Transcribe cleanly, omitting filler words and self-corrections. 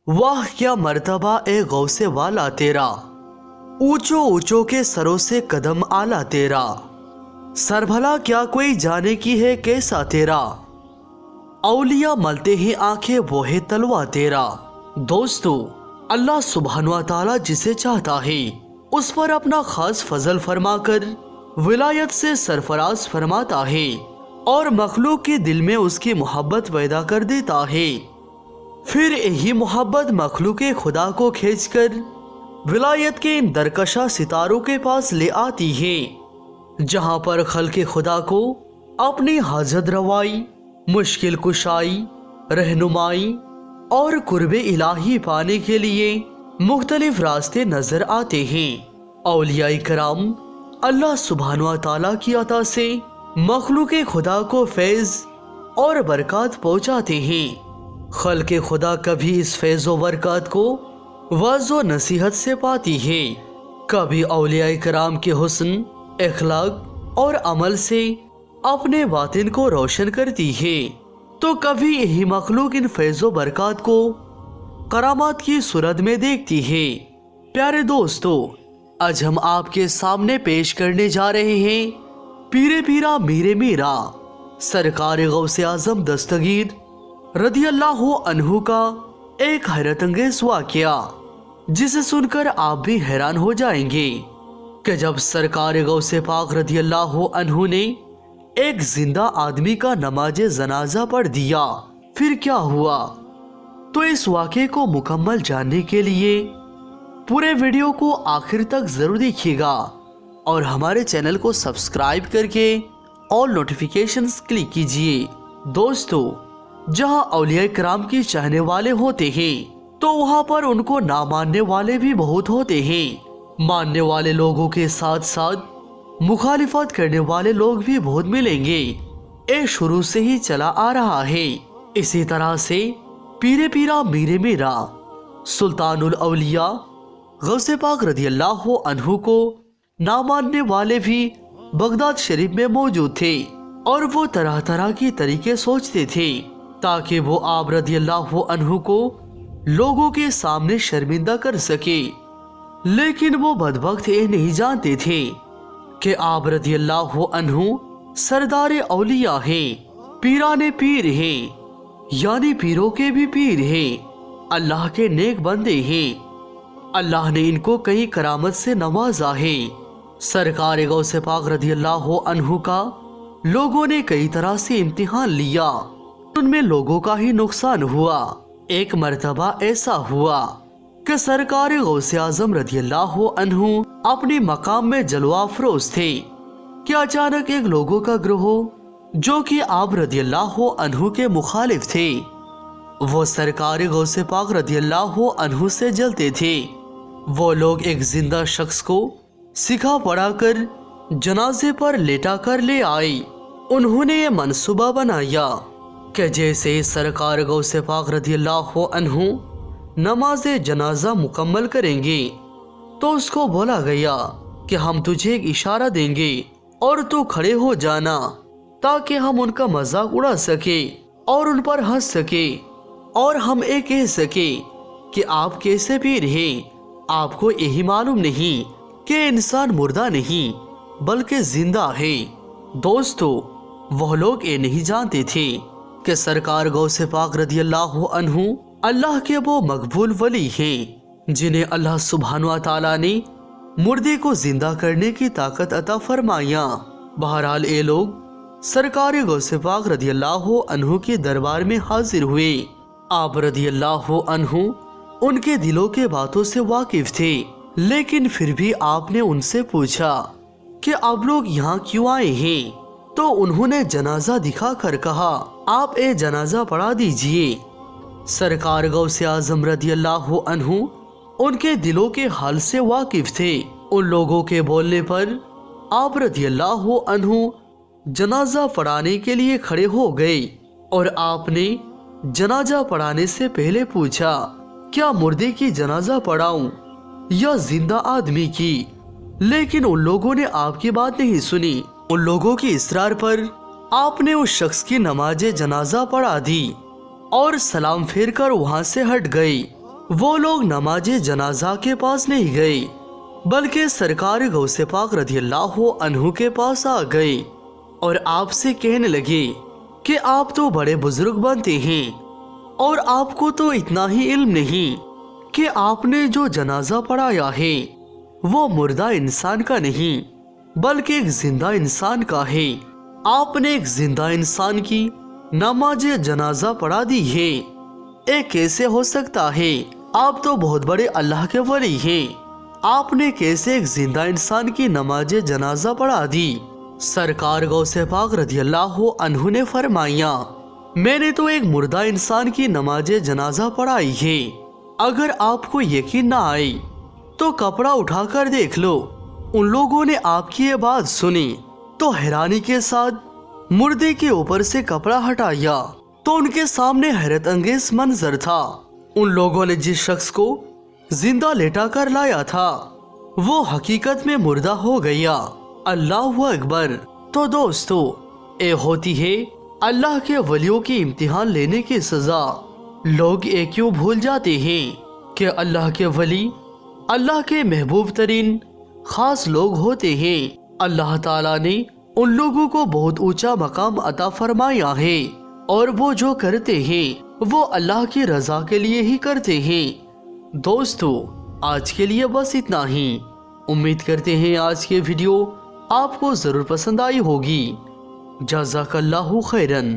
वाह क्या मर्तबा ए गौसे वाला तेरा, ऊंचो ऊंचो के सरों से कदम आला तेरा, सर भला क्या कोई जाने की है कैसा तेरा, औलिया मलते ही आंखें वो है तलवा तेरा। दोस्तों, अल्लाह सुब्हान व तआला जिसे चाहता है उस पर अपना खास फजल फरमाकर विलायत से सरफराज फरमाता है और मखलूक के दिल में उसकी मोहब्बत पैदा कर देता है। फिर यही मोहब्बत मखलूक खुदा को खींचकर विलायत के इन दरकशा सितारों के पास ले आती है, जहां पर खल्के खुदा को अपनी हाजत रवाई, मुश्किल कुशाई, रहनुमाई और कुर्बे इलाही पाने के लिए मुख्तलिफ रास्ते नजर आते हैं। औलिया इकराम अल्लाह सुब्हान व तआला की अता से मखलूक खुदा को फैज़ और बरकत पहुंचाते हैं। खल्के खुदा कभी इस फैज़ व बरकत को वाज़ व नसीहत से पाती है, कभी औलिया इकराम के हुस्न, इखलाक और अमल से अपने बातिन को रोशन करती है, तो कभी यही मखलूक इन फैज़ व बरकत को करामात की सूरत में देखती है। प्यारे दोस्तों, आज हम आपके सामने पेश करने जा रहे हैं पीरे पीरा मीरे मीरा सरकार गौसे आजम दस्तगीर रदी अल्लाह अन्हु का एक हैरत अंगेज वाक़या, जिसे सुनकर आप भी हैरान हो जाएंगे कि जब सरकार गौसे पाक रदी अल्लाह अन्हु ने एक जिंदा आदमी का नमाज जनाजा पढ़ दिया, फिर क्या हुआ। तो इस वाक़े को मुकम्मल जानने के लिए पूरे वीडियो को आखिर तक जरूर देखिएगा और हमारे चैनल को सब्सक्राइब करके ऑल नोटिफिकेशंस क्लिक कीजिए। दोस्तों, जहां औलिया कराम की चाहने वाले होते हैं तो वहां पर उनको ना मानने वाले भी बहुत होते हैं। मानने वाले लोगों के साथ साथ मुखालिफत करने वाले लोग भी बहुत मिलेंगे। ये शुरू से ही चला आ रहा है। इसी तरह से पीरे पीरा मीरे मीरा सुल्तानुल औलिया गौसे पाक रदी अल्लाह अन्हु को ना मानने वाले भी बगदाद शरीफ में मौजूद थे और वो तरह तरह की तरीके सोचते थे ताकि वो आप रदी अल्लाह अन्हु को लोगों के सामने शर्मिंदा कर सके। लेकिन वो बदबख्त ये नहीं जानते थे कि आप रदी अल्लाह अन्हु सरदार औलिया है, पीराने पीर है, यानी पीरों के भी पीर है, अल्लाह के नेक बंदे हैं। अल्लाह ने इनको कई करामत से नवाजा है। सरकार गौसे पाक रदी अल्लाह अन्हु का लोगों ने कई तरह से इम्तिहान लिया, उनमें लोगों का ही नुकसान हुआ। एक मर्तबा ऐसा हुआ कि सरकार गौसे आजम रदी अल्लाह अन्हु अपनी मकाम में जलवा अफरोज थे कि अचानक एक लोगों का ग्रोह जो कि आप रदी अल्लाह अन्हु के मुखालिफ थे, वो सरकार गौसे पाक रदी अल्लाह अन्हु से जलते थे। वो लोग एक जिंदा शख्स को सिखा पढ़ाकर जनाजे पर लेटा कर ले आए। उन्होंने ये मंसूबा बनाया कि जैसे सरकार गौसे पाक रदी अल्लाह अन्हु नमाज जनाजा मुकम्मल करेंगे तो उसको बोला गया कि हम तुझे एक इशारा देंगे और तू खड़े हो जाना ताकि हम उनका मजाक उड़ा सके और उन पर हंस सके और हम ये कह सके कि आप कैसे पीर हैं। आपको यही मालूम नहीं कि इंसान मुर्दा नहीं बल्कि जिंदा है। दोस्तों, वह लोग ये नहीं जानते थे कि सरकार गौसे पाक रदी अल्लाह अन्हु अल्लाह के वो मकबूल वली हैं जिन्हें अल्लाह सुब्हान व तआला ने मुर्दे को जिंदा करने की ताकत अता फरमाया। बहरहाल ये लोग सरकार गौसे पाक रदी अल्लाह अन्हु के दरबार में हाजिर हुए। आप रदी अल्लाह अन्हु उनके दिलों के बातों से वाकिफ थे, लेकिन फिर भी आपने उनसे पूछा कि आप लोग यहाँ क्यों आए हैं, तो उन्होंने जनाजा दिखाकर कहा आप ये जनाजा पढ़ा दीजिए। सरकार गौसे आजम रदी अल्लाह अन्हु उनके दिलों के हाल से वाकिफ थे। उन लोगों के बोलने पर आप रदी अल्लाह अन्हु जनाजा पढ़ाने के लिए खड़े हो गए और आपने जनाजा पढ़ाने से पहले पूछा क्या मुर्दे की जनाजा पढ़ाऊं या जिंदा आदमी की। लेकिन उन लोगों ने आपकी बात नहीं सुनी। उन लोगों की इसरार पर आपने उस शख्स की नमाज जनाजा पढ़ा दी और सलाम फेर कर वहां से हट गई। वो लोग नमाज जनाजा के पास नहीं गए बल्कि सरकार गौसे पाक रज़ियल्लाहु अन्हु के पास आ गए और आपसे कहने लगे कि आप तो बड़े बुजुर्ग बनते हैं और आपको तो इतना ही इल्म नहीं कि आपने जो जनाजा पढ़ाया है वो मुर्दा इंसान का नहीं बल्कि एक जिंदा इंसान का है। आपने एक जिंदा इंसान की नमाज जनाजा पढ़ा दी है। ये कैसे हो सकता है? आप तो बहुत बड़े अल्लाह के वली हैं। आपने कैसे एक जिंदा इंसान की नमाज जनाजा पढ़ा दी? सरकार गौसे पाक रज़ियल्लाहु अन्हु ने फरमाया, मैंने तो एक मुर्दा इंसान की नमाज जनाजा पढ़ाई है। अगर आपको यकीन ना आए तो कपड़ा उठाकर देख लो। उन लोगों ने आपकी ये बात सुनी तो हैरानी के साथ मुर्दे के ऊपर से कपड़ा हटाया तो उनके सामने हैरत अंगेज मंजर था। उन लोगों ने जिस शख्स को जिंदा लेटा कर लाया था वो हकीकत में मुर्दा हो गया। अल्लाहु अकबर। तो दोस्तों, ये होती है अल्लाह के वलियों की इम्तिहान लेने की सजा। लोग ये क्यों भूल जाते हैं कि अल्लाह के वली अल्लाह के महबूब तरीन खास लोग होते हैं। अल्लाह ताला ने उन लोगों को बहुत ऊंचा मकाम अता फरमाया है और वो जो करते हैं वो अल्लाह की रजा के लिए ही करते हैं। दोस्तों, आज के लिए बस इतना ही। उम्मीद करते हैं आज की वीडियो आपको जरूर पसंद आई होगी। जज़ाकल्लाहु खैरन।